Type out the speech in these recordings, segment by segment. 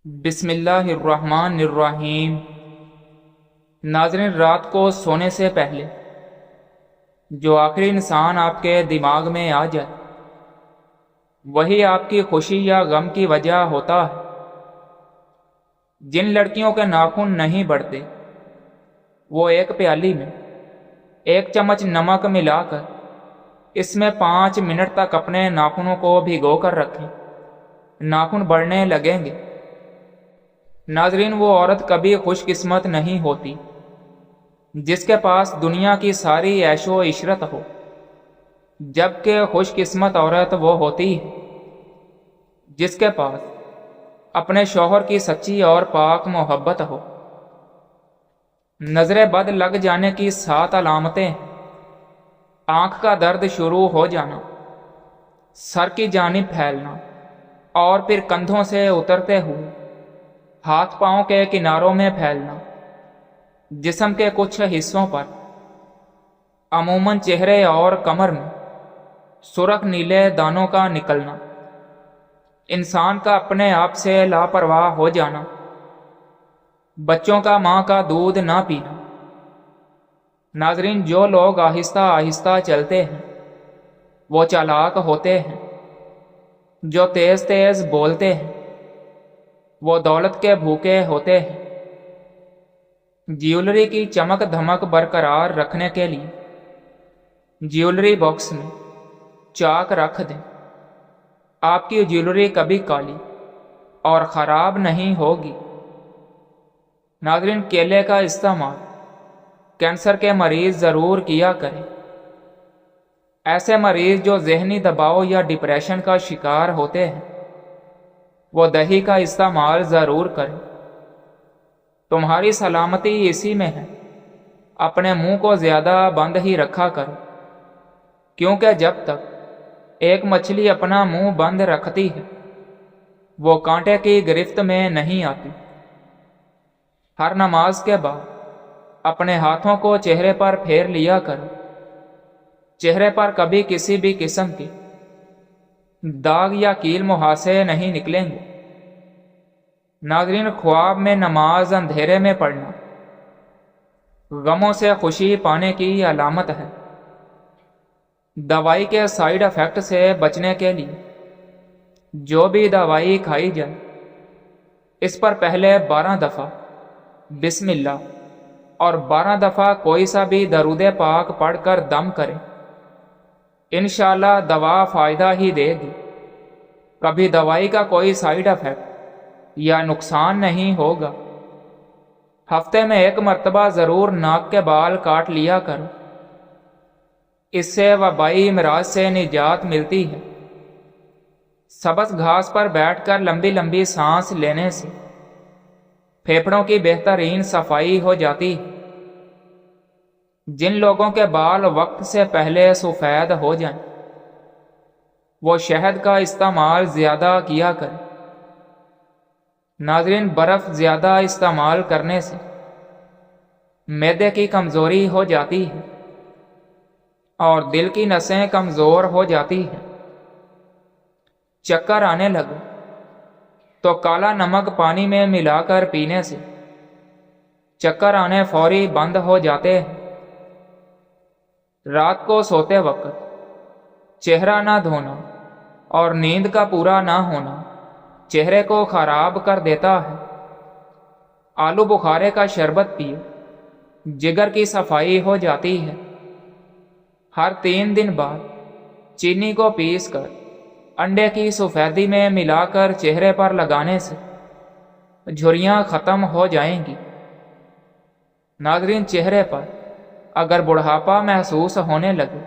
بسم اللہ الرحمن الرحیم۔ ناظرین، رات کو سونے سے پہلے جو آخری انسان آپ کے دماغ میں آ جائے وہی آپ کی خوشی یا غم کی وجہ ہوتا ہے۔ جن لڑکیوں کے ناخن نہیں بڑھتے وہ ایک پیالی میں 1 چمچ نمک ملا کر اس میں 5 منٹ تک اپنے ناخنوں کو بھگو کر رکھیں، ناخن بڑھنے لگیں گے۔ ناظرین، وہ عورت کبھی خوش قسمت نہیں ہوتی جس کے پاس دنیا کی ساری عیش و عشرت ہو، جبکہ خوش قسمت عورت وہ ہوتی ہے جس کے پاس اپنے شوہر کی سچی اور پاک محبت ہو۔ نظر بد لگ جانے کی 7 علامتیں ہیں: آنکھ کا درد شروع ہو جانا، سر کی جانب پھیلنا اور پھر کندھوں سے اترتے ہوئے ہاتھ پاؤں کے کناروں میں پھیلنا، جسم کے کچھ حصوں پر عموماً چہرے اور کمر میں سرخ نیلے دانوں کا نکلنا، انسان کا اپنے آپ سے لاپرواہ ہو جانا، بچوں کا ماں کا دودھ نہ پینا۔ ناظرین، جو لوگ آہستہ آہستہ چلتے ہیں وہ چالاک ہوتے ہیں، جو تیز تیز بولتے ہیں وہ دولت کے بھوکے ہوتے ہیں۔ جیولری کی چمک دھمک برقرار رکھنے کے لیے جیولری باکس میں چاک رکھ دیں۔ آپ کی جیولری کبھی کالی اور خراب نہیں ہوگی۔ ناظرین، کیلے کا استعمال کینسر کے مریض ضرور کیا کریں۔ ایسے مریض جو ذہنی دباؤ یا ڈپریشن کا شکار ہوتے ہیں وہ دہی کا استعمال ضرور کریں۔ تمہاری سلامتی اسی میں ہے۔ اپنے منہ کو زیادہ بند ہی رکھا کرو، کیونکہ جب تک ایک مچھلی اپنا منہ بند رکھتی ہے وہ کانٹے کی گرفت میں نہیں آتی۔ ہر نماز کے بعد اپنے ہاتھوں کو چہرے پر پھیر لیا کرو۔ چہرے پر کبھی کسی بھی قسم کی داغ یا کیل مہاسے نہیں نکلیں گے۔ ناظرین، خواب میں نماز اندھیرے میں پڑھنا غموں سے خوشی پانے کی علامت ہے۔ دوائی کے سائیڈ افیکٹ سے بچنے کے لیے جو بھی دوائی کھائی جائے اس پر پہلے 12 دفعہ بسم اللہ اور 12 دفعہ کوئی سا بھی درود پاک پڑھ کر دم کریں۔ انشاءاللہ دوا فائدہ ہی دے گی۔ کبھی دوائی کا کوئی سائیڈ افیکٹ یا نقصان نہیں ہوگا۔ ہفتے میں 1 مرتبہ ضرور ناک کے بال کاٹ لیا کرو، اس سے وبائی امراض سے نجات ملتی ہے۔ سبز گھاس پر بیٹھ کر لمبی لمبی سانس لینے سے پھیپھڑوں کی بہترین صفائی ہو جاتی ہے۔ جن لوگوں کے بال وقت سے پہلے سفید ہو جائیں وہ شہد کا استعمال زیادہ کیا کریں۔ ناظرین، برف زیادہ استعمال کرنے سے معدے کی کمزوری ہو جاتی ہے اور دل کی نسیں کمزور ہو جاتی ہیں۔ چکر آنے لگے تو کالا نمک پانی میں ملا کر پینے سے چکر آنے فوری بند ہو جاتے ہیں۔ رات کو سوتے وقت چہرہ نہ دھونا اور نیند کا پورا نہ ہونا چہرے کو خراب کر دیتا ہے۔ آلو بخارے کا شربت پیے، جگر کی صفائی ہو جاتی ہے۔ ہر 3 دن بعد چینی کو پیس کر انڈے کی سفیدی میں ملا کر چہرے پر لگانے سے جھریاں ختم ہو جائیں گی۔ ناظرین، چہرے پر اگر بڑھاپا محسوس ہونے لگے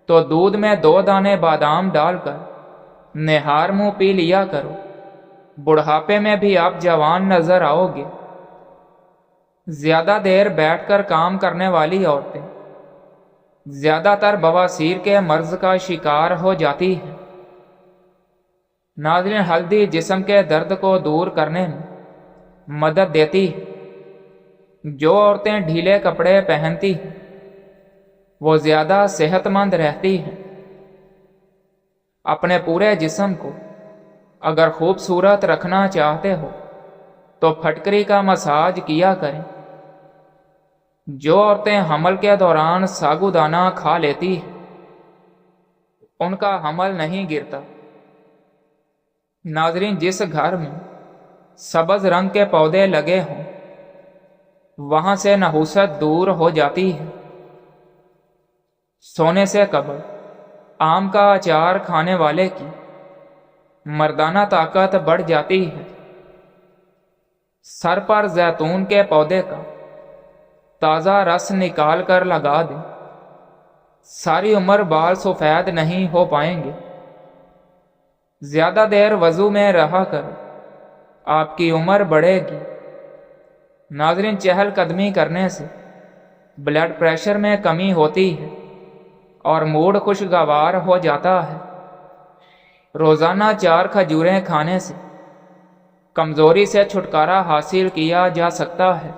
تو دودھ میں 2 دانے بادام ڈال کر نہار منہ پی لیا کرو۔ بڑھاپے میں بھی آپ جوان نظر آؤ گے۔ زیادہ دیر بیٹھ کر کام کرنے والی عورتیں زیادہ تر بواسیر کے مرض کا شکار ہو جاتی ہیں۔ ناظرین، ہلدی جسم کے درد کو دور کرنے میں مدد دیتی ہے۔ جو عورتیں ڈھیلے کپڑے پہنتی ہیں وہ زیادہ صحت مند رہتی ہیں۔ اپنے پورے جسم کو اگر خوبصورت رکھنا چاہتے ہو تو پھٹکری کا مساج کیا کریں۔ جو عورتیں حمل کے دوران ساگودانہ کھا لیتی ہیں ان کا حمل نہیں گرتا۔ ناظرین، جس گھر میں سبز رنگ کے پودے لگے ہوں وہاں سے نحوست دور ہو جاتی ہے۔ سونے سے قبل آم کا اچار کھانے والے کی مردانہ طاقت بڑھ جاتی ہے۔ سر پر زیتون کے پودے کا تازہ رس نکال کر لگا دیں، ساری عمر بال سفید نہیں ہو پائیں گے۔ زیادہ دیر وضو میں رہا کر آپ کی عمر بڑھے گی۔ ناظرین، چہل قدمی کرنے سے بلڈ پریشر میں کمی ہوتی ہے اور موڈ خوشگوار ہو جاتا ہے۔ روزانہ 4 کھجوریں کھانے سے کمزوری سے چھٹکارا حاصل کیا جا سکتا ہے۔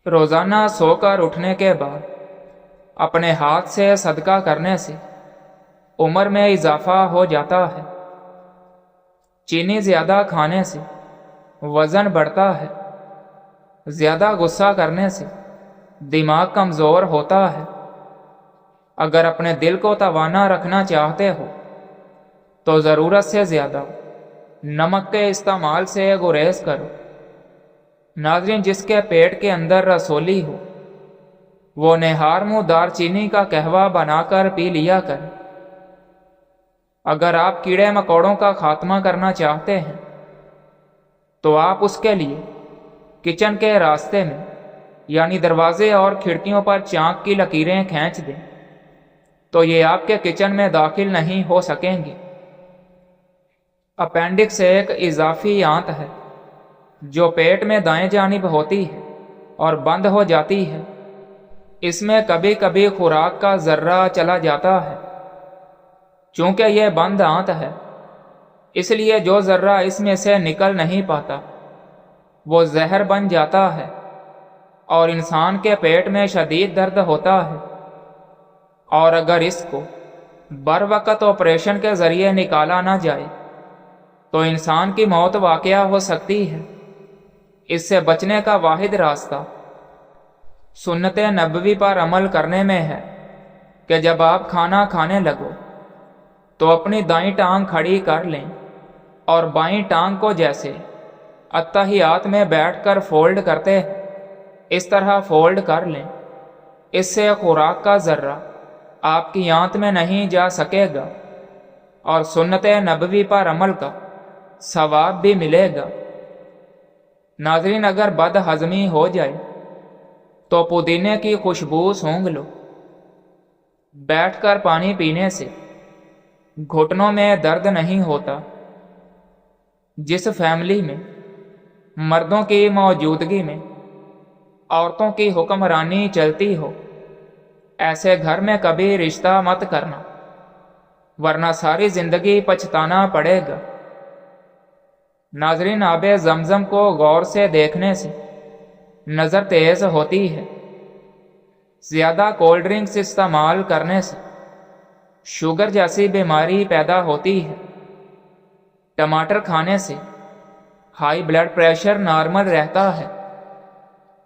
روزانہ سو کر اٹھنے کے بعد اپنے ہاتھ سے صدقہ کرنے سے عمر میں اضافہ ہو جاتا ہے۔ چینی زیادہ کھانے سے وزن بڑھتا ہے۔ زیادہ غصہ کرنے سے دماغ کمزور ہوتا ہے۔ اگر اپنے دل کو توانا رکھنا چاہتے ہو تو ضرورت سے زیادہ نمک کے استعمال سے گریز کرو۔ ناظرین، جس کے پیٹ کے اندر رسولی ہو وہ نہار منہ دار چینی کا قہوہ بنا کر پی لیا کرے۔ اگر آپ کیڑے مکوڑوں کا خاتمہ کرنا چاہتے ہیں تو آپ اس کے لیے کچن کے راستے میں یعنی دروازے اور کھڑکیوں پر چاک کی لکیریں کھینچ دیں تو یہ آپ کے کچن میں داخل نہیں ہو سکیں گے۔ اپینڈکس ایک اضافی آنت ہے جو پیٹ میں دائیں جانب ہوتی ہے اور بند ہو جاتی ہے۔ اس میں کبھی کبھی خوراک کا ذرہ چلا جاتا ہے۔ چونکہ یہ بند آنت ہے اس لیے جو ذرہ اس میں سے نکل نہیں پاتا وہ زہر بن جاتا ہے اور انسان کے پیٹ میں شدید درد ہوتا ہے، اور اگر اس کو بر وقت آپریشن کے ذریعے نکالا نہ جائے تو انسان کی موت واقع ہو سکتی ہے۔ اس سے بچنے کا واحد راستہ سنت نبوی پر عمل کرنے میں ہے کہ جب آپ کھانا کھانے لگو تو اپنی دائیں ٹانگ کھڑی کر لیں اور بائیں ٹانگ کو جیسے اتحیات میں بیٹھ کر فولڈ کرتے ہیں اس طرح فولڈ کر لیں۔ اس سے خوراک کا ذرہ آپ کی آنت میں نہیں جا سکے گا اور سنت نبوی پر عمل کا ثواب بھی ملے گا۔ ناظرین، اگر بد ہضمی ہو جائے تو پودینے کی خوشبو سونگھ لو۔ بیٹھ کر پانی پینے سے گھٹنوں میں درد نہیں ہوتا۔ جس فیملی میں مردوں کی موجودگی میں عورتوں کی حکمرانی چلتی ہو ایسے گھر میں کبھی رشتہ مت کرنا، ورنہ ساری زندگی پچھتانا پڑے گا۔ ناظرین، آب زمزم کو غور سے دیکھنے سے نظر تیز ہوتی ہے۔ زیادہ کولڈ ڈرنکس استعمال کرنے سے شوگر جیسی بیماری پیدا ہوتی ہے۔ ٹماٹر کھانے سے ہائی بلڈ پریشر نارمل رہتا ہے۔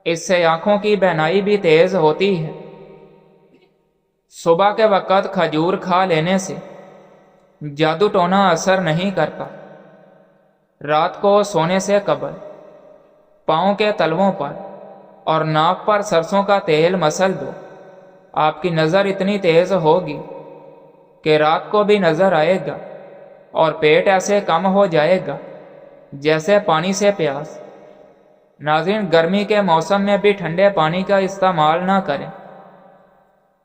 اس سے آنکھوں کی بینائی بھی تیز ہوتی ہے۔ صبح کے وقت کھجور کھا لینے سے جادو ٹونا اثر نہیں کرتا۔ رات کو سونے سے قبل پاؤں کے تلووں پر اور ناک پر سرسوں کا تیل مسل دو۔ آپ کی نظر اتنی تیز ہوگی کہ رات کو بھی نظر آئے گا اور پیٹ ایسے کم ہو جائے گا جیسے پانی سے پیاس۔ ناظرین، گرمی کے موسم میں بھی ٹھنڈے پانی کا استعمال نہ کریں۔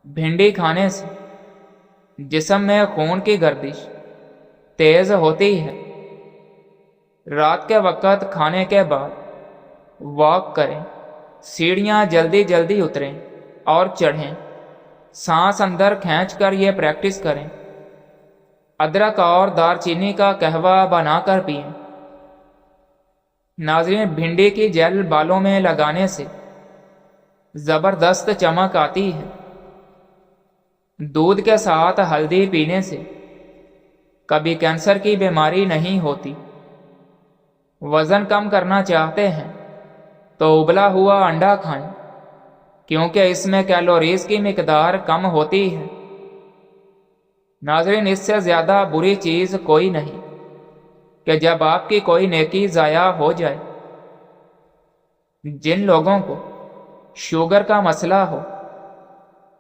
بھنڈی کھانے سے جسم میں خون کی گردش تیز ہوتی ہے۔ رات کے وقت کھانے کے بعد واک کریں، سیڑھیاں جلدی جلدی اتریں اور چڑھیں، سانس اندر کھینچ کر یہ پریکٹس کریں۔ ادرک اور دار چینی کا قہوہ بنا کر پئیں۔ ناظرین، بھنڈی کی جیل بالوں میں لگانے سے زبردست چمک آتی ہے۔ دودھ کے ساتھ ہلدی پینے سے کبھی کینسر کی بیماری نہیں ہوتی۔ وزن کم کرنا چاہتے ہیں تو ابلا ہوا انڈا کھائیں، کیونکہ اس میں کیلوریز کی مقدار کم ہوتی ہے۔ ناظرین، اس سے زیادہ بری چیز کوئی نہیں کہ جب آپ کی کوئی نیکی ضائع ہو جائے۔ جن لوگوں کو شوگر کا مسئلہ ہو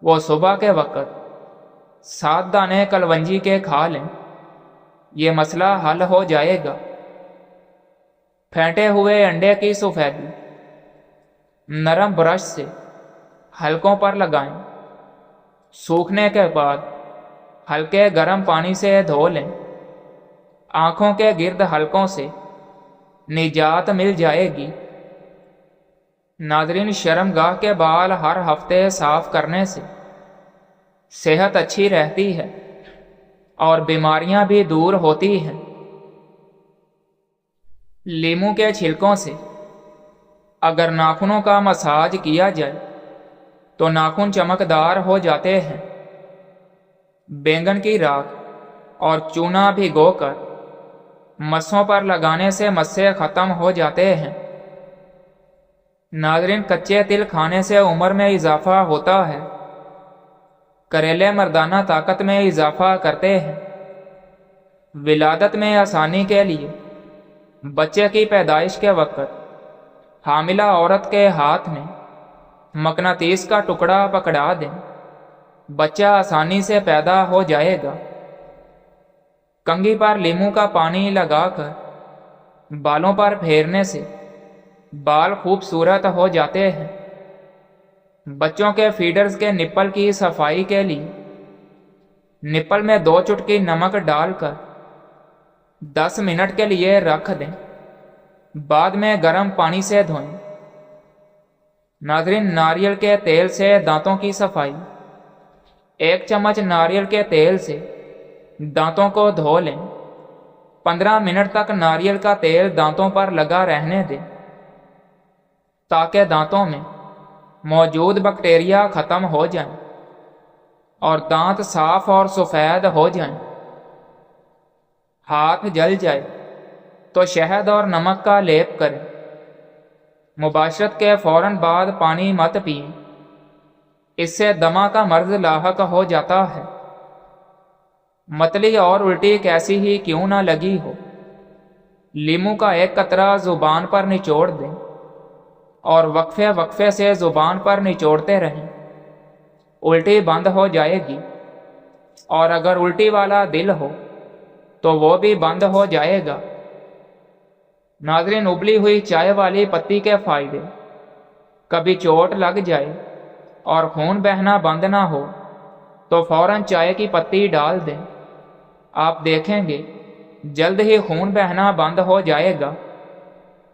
وہ صبح کے وقت 7 دانے کلونجی کے کھا لیں، یہ مسئلہ حل ہو جائے گا۔ پھینٹے ہوئے انڈے کی سفیدی نرم برش سے حلقوں پر لگائیں، سوکھنے کے بعد ہلکے گرم پانی سے دھو لیں۔ آنکھوں کے گرد حلقوں سے نجات مل جائے گی۔ ناظرین، شرمگاہ کے بال ہر ہفتے صاف کرنے سے صحت اچھی رہتی ہے اور بیماریاں بھی دور ہوتی ہیں۔ لیموں کے چھلکوں سے اگر ناخنوں کا مساج کیا جائے تو ناخن چمکدار ہو جاتے ہیں۔ بینگن کی راکھ اور چونا بھگو کر مسوں پر لگانے سے مسے ختم ہو جاتے ہیں۔ ناظرین، کچے تل کھانے سے عمر میں اضافہ ہوتا ہے۔ کریلے مردانہ طاقت میں اضافہ کرتے ہیں۔ ولادت میں آسانی کے لیے بچے کی پیدائش کے وقت حاملہ عورت کے ہاتھ میں مقناطیس کا ٹکڑا پکڑا دیں، بچہ آسانی سے پیدا ہو جائے گا۔ کنگھی پر لیموں کا پانی لگا کر بالوں پر پھیرنے سے بال خوبصورت ہو جاتے ہیں۔ بچوں کے فیڈرز کے نپل کی صفائی کے لیے نپل میں 2 چٹکی نمک ڈال کر 10 منٹ کے لیے رکھ دیں، بعد میں گرم پانی سے دھوئیں۔ ناظرین، ناریل کے تیل سے دانتوں کی صفائی۔ 1 چمچ ناریل کے تیل سے دانتوں کو دھو لیں۔ 15 منٹ تک ناریل کا تیل دانتوں پر لگا رہنے دیں تاکہ دانتوں میں موجود بیکٹیریا ختم ہو جائیں اور دانت صاف اور سفید ہو جائیں۔ ہاتھ جل جائے تو شہد اور نمک کا لیپ کریں۔ مباشرت کے فوراً بعد پانی مت پئیں، اس سے دمہ کا مرض لاحق ہو جاتا ہے۔ متلی اور الٹی کیسی ہی کیوں نہ لگی ہو، لیموں کا 1 قطرہ زبان پر نچوڑ دیں اور وقفے وقفے سے زبان پر نچوڑتے رہیں، الٹی بند ہو جائے گی۔ اور اگر الٹی والا دل ہو تو وہ بھی بند ہو جائے گا۔ ناظرین، ابلی ہوئی چائے والی پتی کے فائدے۔ کبھی چوٹ لگ جائے اور خون بہنا بند نہ ہو تو فوراً چائے کی پتی ڈال دیں، آپ دیکھیں گے جلد ہی خون بہنا بند ہو جائے گا۔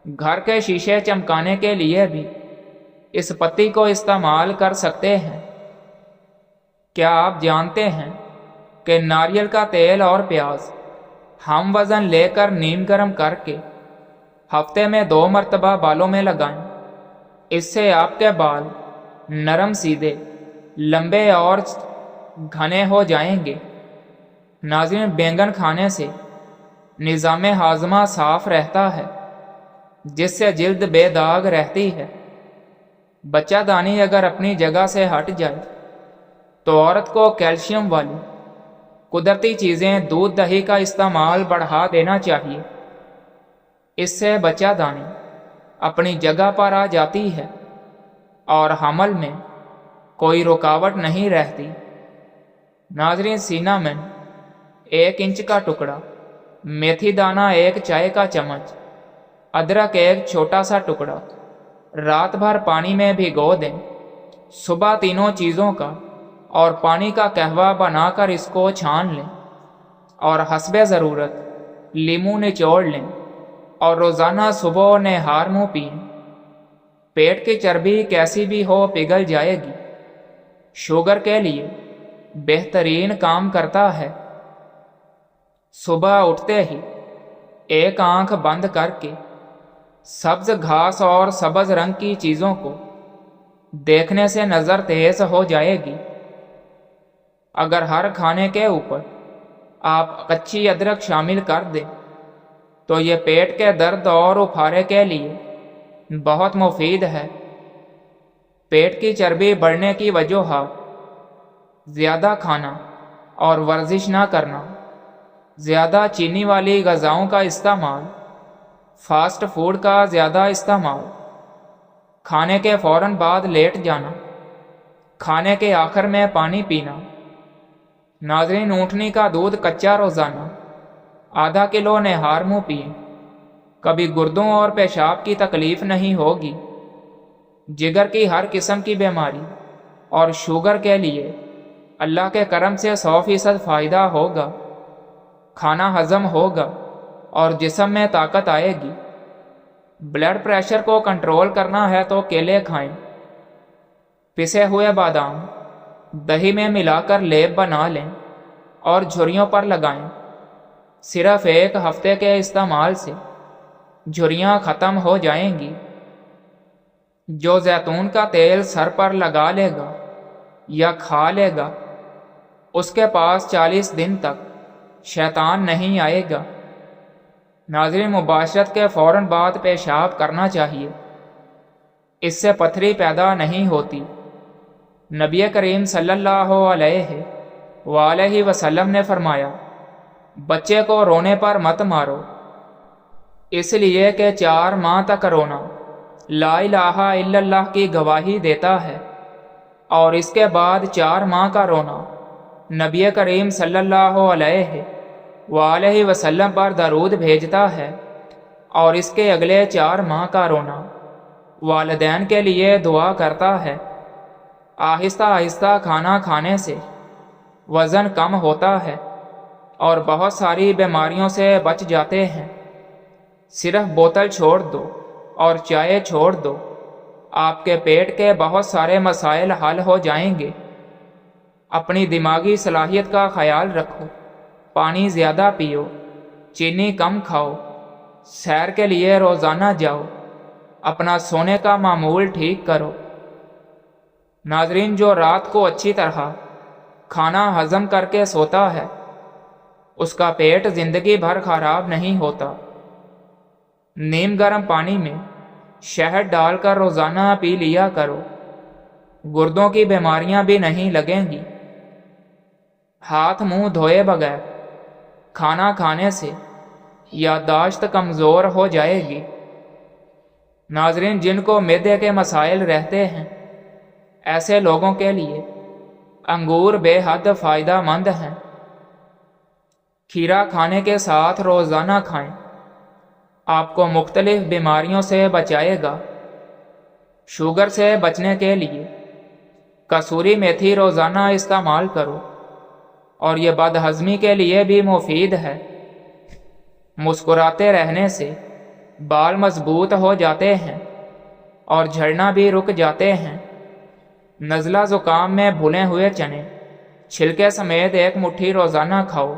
گھر کے شیشے چمکانے کے لیے بھی اس پتی کو استعمال کر سکتے ہیں۔ کیا آپ جانتے ہیں کہ ناریل کا تیل اور پیاز ہم وزن لے کر نیم گرم کر کے ہفتے میں 2 مرتبہ بالوں میں لگائیں؟ اس سے آپ کے بال نرم، سیدھے، لمبے اور گھنے ہو جائیں گے۔ ناظرین، بینگن کھانے سے نظام ہاضمہ صاف رہتا ہے، جس سے جلد بے داغ رہتی ہے۔ بچہ دانی اگر اپنی جگہ سے ہٹ جائے تو عورت کو کیلشیم والی قدرتی چیزیں، دودھ دہی کا استعمال بڑھا دینا چاہیے۔ اس سے بچہ دانی اپنی جگہ پر آ جاتی ہے اور حمل میں کوئی رکاوٹ نہیں رہتی۔ ناظرین، سینامن 1 انچ کا ٹکڑا، میتھی دانہ 1 چائے کا چمچ، ادرک 1 چھوٹا سا ٹکڑا رات بھر پانی میں بھگو دیں۔ صبح تینوں چیزوں کا اور پانی کا قہوہ بنا کر اس کو چھان لیں اور حسب ضرورت لیموں نچوڑ لیں اور روزانہ صبح و نہار منہ پئیں۔ پیٹ کی چربی کیسی بھی ہو پگھل جائے گی۔ شوگر کے لیے بہترین کام کرتا ہے۔ صبح اٹھتے ہی 1 آنکھ بند کر کے سبز گھاس اور سبز رنگ کی چیزوں کو دیکھنے سے نظر تیز ہو جائے گی۔ اگر ہر کھانے کے اوپر آپ کچی ادرک شامل کر دیں تو یہ پیٹ کے درد اور اپھارے کے لیے بہت مفید ہے۔ پیٹ کی چربی بڑھنے کی وجوہات: زیادہ کھانا اور ورزش نہ کرنا، زیادہ چینی والی غذاؤں کا استعمال، فاسٹ فوڈ کا زیادہ استعمال، کھانے کے فوراً بعد لیٹ جانا، کھانے کے آخر میں پانی پینا۔ ناظرین، اونٹنی کا دودھ کچا روزانہ ½ کلو نہار منہ پئیں، کبھی گردوں اور پیشاب کی تکلیف نہیں ہوگی۔ جگر کی ہر قسم کی بیماری اور شوگر کے لیے اللہ کے کرم سے 100% فائدہ ہوگا۔ کھانا ہضم ہوگا اور جسم میں طاقت آئے گی۔ بلڈ پریشر کو کنٹرول کرنا ہے تو کیلے کھائیں۔ پسے ہوئے بادام دہی میں ملا کر لیپ بنا لیں اور جھریوں پر لگائیں۔ صرف 1 ہفتے کے استعمال سے جھریاں ختم ہو جائیں گی۔ جو زیتون کا تیل سر پر لگا لے گا یا کھا لے گا، اس کے پاس 40 دن تک شیطان نہیں آئے گا۔ ناظرین، مباشرت کے فوراً بعد پیشاب کرنا چاہیے، اس سے پتھری پیدا نہیں ہوتی۔ نبی کریم صلی اللہ علیہ وآلہ وسلم نے فرمایا، بچے کو رونے پر مت مارو، اس لیے کہ 4 ماہ تک رونا لا الہ الا اللہ کی گواہی دیتا ہے، اور اس کے بعد 4 ماہ کا رونا نبی کریم صلی اللہ علیہ وآلہ وسلم پر درود بھیجتا ہے، اور اس کے اگلے 4 ماہ کا رونا والدین کے لیے دعا کرتا ہے۔ آہستہ آہستہ کھانا کھانے سے وزن کم ہوتا ہے اور بہت ساری بیماریوں سے بچ جاتے ہیں۔ صرف بوتل چھوڑ دو اور چائے چھوڑ دو، آپ کے پیٹ کے بہت سارے مسائل حل ہو جائیں گے۔ اپنی دماغی صلاحیت کا خیال رکھو، پانی زیادہ پیو، چینی کم کھاؤ، سیر کے لیے روزانہ جاؤ، اپنا سونے کا معمول ٹھیک کرو۔ ناظرین، جو رات کو اچھی طرح کھانا ہضم کر کے سوتا ہے، اس کا پیٹ زندگی بھر خراب نہیں ہوتا۔ نیم گرم پانی میں شہد ڈال کر روزانہ پی لیا کرو، گردوں کی بیماریاں بھی نہیں لگیں گی۔ ہاتھ منہ دھوئے بغیر کھانا کھانے سے یادداشت کمزور ہو جائے گی۔ ناظرین، جن کو معدے کے مسائل رہتے ہیں، ایسے لوگوں کے لیے انگور بے حد فائدہ مند ہیں۔ کھیرا کھانے کے ساتھ روزانہ کھائیں، آپ کو مختلف بیماریوں سے بچائے گا۔ شوگر سے بچنے کے لیے کسوری میتھی روزانہ استعمال کرو، اور یہ بد ہضمی کے لیے بھی مفید ہے۔ مسکراتے رہنے سے بال مضبوط ہو جاتے ہیں اور جھڑنا بھی رک جاتے ہیں۔ نزلہ زکام میں بھنے ہوئے چنے چھلکے سمیت 1 مٹھی روزانہ کھاؤ۔